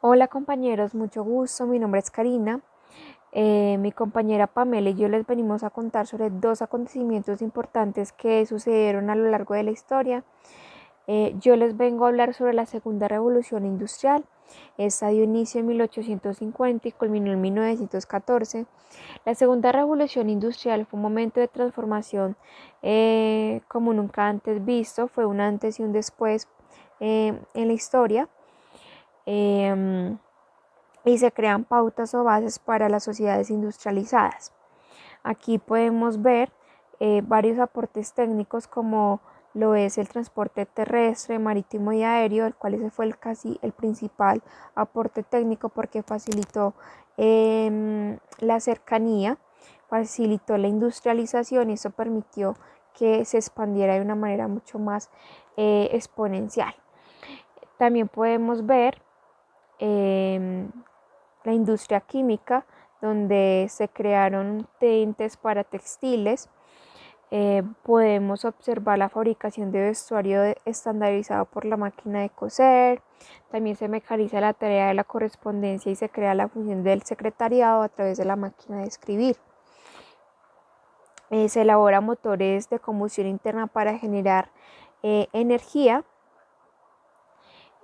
Hola compañeros, mucho gusto. Mi nombre es Karina. Mi compañera Pamela y yo les venimos a contar sobre dos acontecimientos importantes que sucedieron a lo largo de la historia. Yo les vengo a hablar sobre la Segunda Revolución Industrial. Esta dio inicio en 1850 y culminó en 1914. La Segunda Revolución Industrial fue un momento de transformación como nunca antes visto. Fue un antes y un después en la historia. Em, y se crean pautas o bases para las sociedades industrializadas. Aquí podemos ver varios aportes técnicos como lo es el transporte terrestre, marítimo y aéreo, el cual ese fue casi el principal aporte técnico porque facilitó la cercanía, facilitó la industrialización y eso permitió que se expandiera de una manera mucho más exponencial. También podemos ver la industria química, donde se crearon tintes para textiles. Podemos observar la fabricación de vestuario estandarizado por la máquina de coser. También se mecaniza la tarea de la correspondencia y se crea la función del secretariado a través de la máquina de escribir. Se elaboran motores de combustión interna para generar energía.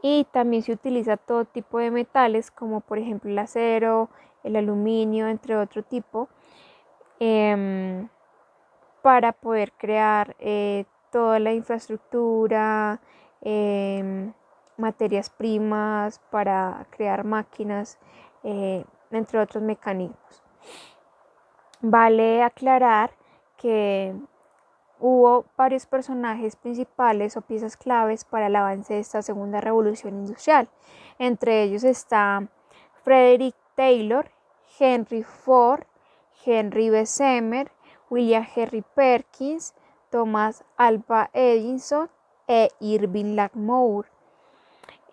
Y también se utiliza todo tipo de metales como por ejemplo el acero, el aluminio, entre otro tipo, eh, para poder crear toda la infraestructura, eh, materias primas para crear máquinas, entre otros mecanismos. Vale aclarar que hubo varios personajes principales o piezas claves para el avance de esta segunda revolución industrial. Entre ellos está Frederick Taylor, Henry Ford, Henry Bessemer, William Henry Perkins, Thomas Alva Edison e Irving Langmuir.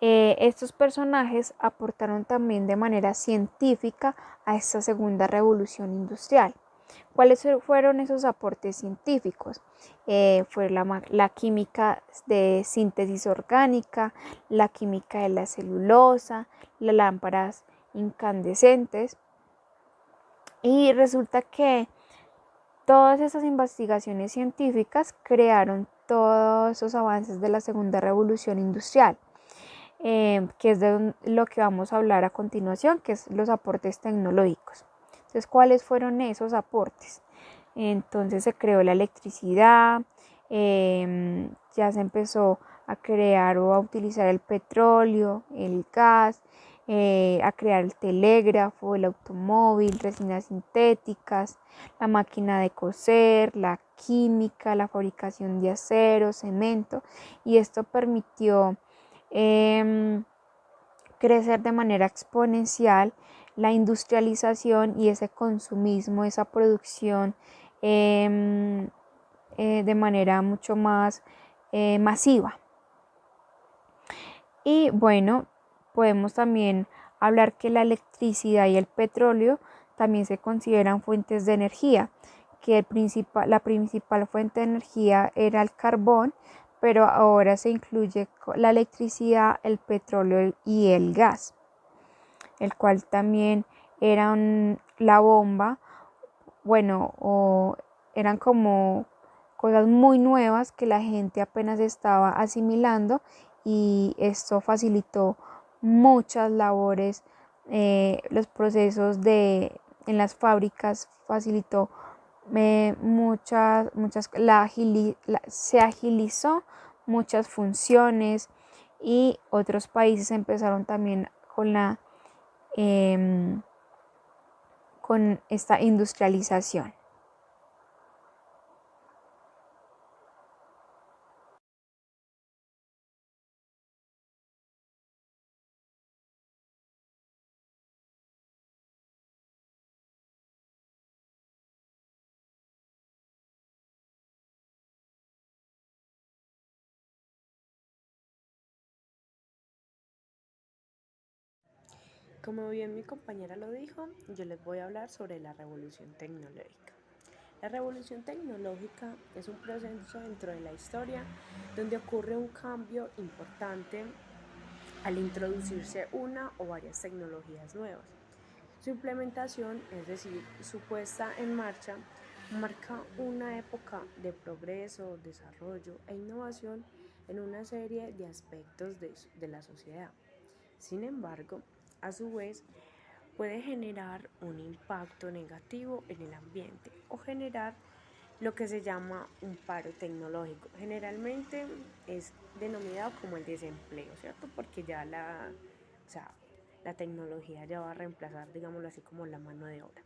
Estos personajes aportaron también de manera científica a esta segunda revolución industrial. ¿Cuáles fueron esos aportes científicos? Fue la química de síntesis orgánica, la química de la celulosa, las lámparas incandescentes. Y resulta que todas esas investigaciones científicas crearon todos esos avances de la segunda revolución industrial, que es de lo que vamos a hablar a continuación, que es los aportes tecnológicos. Entonces, ¿cuáles fueron esos aportes? Entonces se creó la electricidad, ya se empezó a crear o a utilizar el petróleo, el gas, a crear el telégrafo, el automóvil, resinas sintéticas, la máquina de coser, la química, la fabricación de acero, cemento, y esto permitió crecer de manera exponencial la industrialización y ese consumismo, esa producción de manera mucho más masiva. Y bueno, podemos también hablar que la electricidad y el petróleo también se consideran fuentes de energía, que la principal fuente de energía era el carbón, pero ahora se incluye la electricidad, el petróleo y el gas, el cual también eran la bomba, bueno, o eran como cosas muy nuevas que la gente apenas estaba asimilando y esto facilitó muchas labores, los procesos en las fábricas facilitó se agilizó muchas funciones y otros países empezaron también em, con esta industrialización. Como bien mi compañera lo dijo, yo les voy a hablar sobre la revolución tecnológica. La revolución tecnológica es un proceso dentro de la historia donde ocurre un cambio importante al introducirse una o varias tecnologías nuevas. Su implementación, es decir, su puesta en marcha, marca una época de progreso, desarrollo e innovación en una serie de aspectos de la sociedad. Sin embargo, a su vez, puede generar un impacto negativo en el ambiente o generar lo que se llama un paro tecnológico. Generalmente es denominado como el desempleo, ¿cierto? Porque ya la tecnología ya va a reemplazar, digámoslo así, como la mano de obra.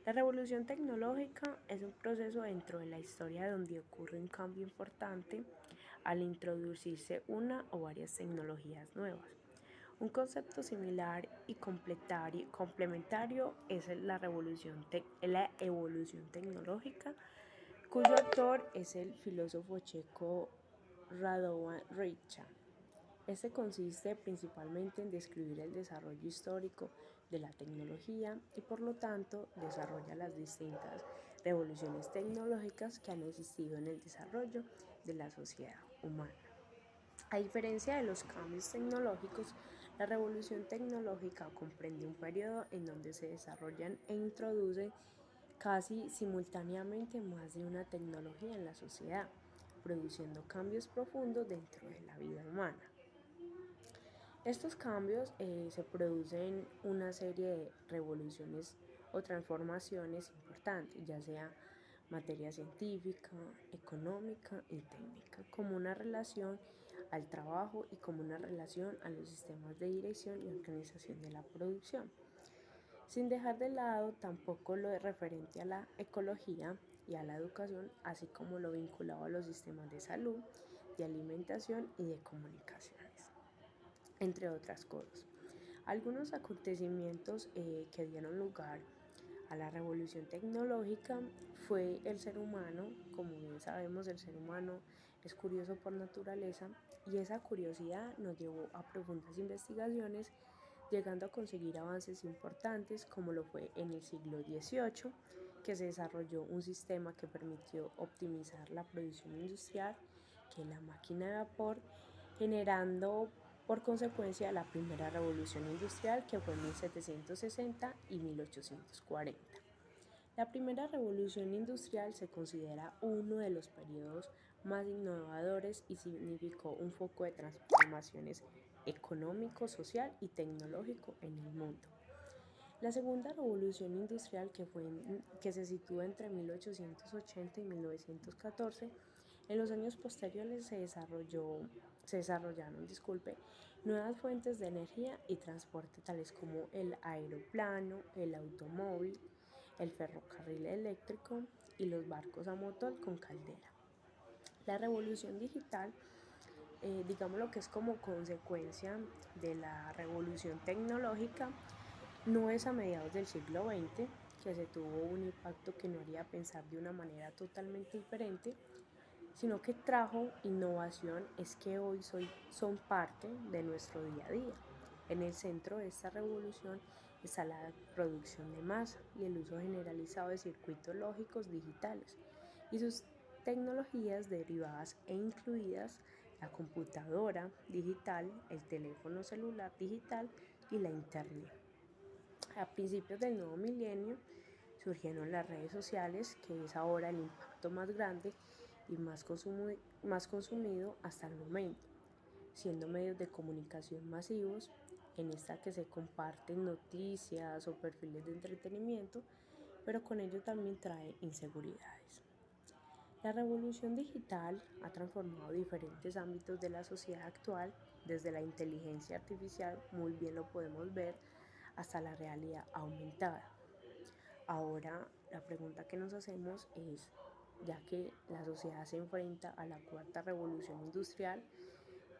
La revolución tecnológica es un proceso dentro de la historia donde ocurre un cambio importante al introducirse una o varias tecnologías nuevas. Un concepto similar y complementario es la evolución tecnológica, cuyo autor es el filósofo checo Radovan Rijcha. Este consiste principalmente en describir el desarrollo histórico de la tecnología y por lo tanto desarrolla las distintas revoluciones tecnológicas que han existido en el desarrollo de la sociedad humana. A diferencia de los cambios tecnológicos, la revolución tecnológica comprende un periodo en donde se desarrollan e introducen casi simultáneamente más de una tecnología en la sociedad, produciendo cambios profundos dentro de la vida humana. Estos cambios se producen una serie de revoluciones o transformaciones importantes, ya sea materia científica, económica y técnica, como una relación al trabajo y como una relación a los sistemas de dirección y organización de la producción, sin dejar de lado tampoco lo referente a la ecología y a la educación, así como lo vinculado a los sistemas de salud, de alimentación y de comunicaciones, entre otras cosas. Algunos acontecimientos que dieron lugar a la revolución tecnológica fue el ser humano. Como bien sabemos, el ser humano es curioso por naturaleza y esa curiosidad nos llevó a profundas investigaciones, llegando a conseguir avances importantes como lo fue en el siglo XVIII, que se desarrolló un sistema que permitió optimizar la producción industrial, que es la máquina de vapor, generando por consecuencia la primera revolución industrial, que fue en 1760 y 1840. La primera revolución industrial se considera uno de los periodos más innovadores y significó un foco de transformaciones económico, social y tecnológico en el mundo. La segunda revolución industrial, que se sitúa entre 1880 y 1914, en los años posteriores se desarrollaron nuevas fuentes de energía y transporte tales como el aeroplano, el automóvil, el ferrocarril eléctrico y los barcos a motor con caldera. La revolución digital, digamos lo que es como consecuencia de la revolución tecnológica, no es a mediados del siglo XX, que se tuvo un impacto que no haría pensar de una manera totalmente diferente, sino que trajo innovación, es que hoy son parte de nuestro día a día. En el centro de esta revolución está la producción de masa y el uso generalizado de circuitos lógicos digitales y sus tecnologías derivadas e incluidas la computadora digital, el teléfono celular digital y la internet. A principios del nuevo milenio surgieron las redes sociales, que es ahora el impacto más grande y más consumido hasta el momento, siendo medios de comunicación masivos en esta que se comparten noticias o perfiles de entretenimiento, pero con ello también trae inseguridades. La revolución digital ha transformado diferentes ámbitos de la sociedad actual, desde la inteligencia artificial, muy bien lo podemos ver, hasta la realidad aumentada. Ahora, la pregunta que nos hacemos es, ya que la sociedad se enfrenta a la cuarta revolución industrial,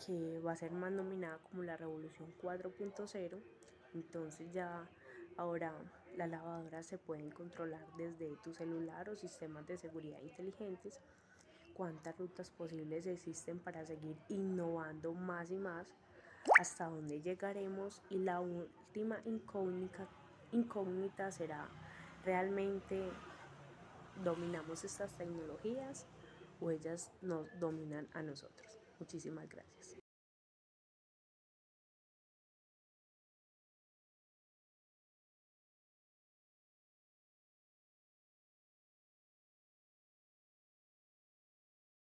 que va a ser más nominada como la revolución 4.0, entonces ya ahora las lavadoras se pueden controlar desde tu celular o sistemas de seguridad inteligentes. ¿Cuántas rutas posibles existen para seguir innovando más y más? ¿Hasta dónde llegaremos? Y la última incógnita será, ¿realmente dominamos estas tecnologías o ellas nos dominan a nosotros? Muchísimas gracias.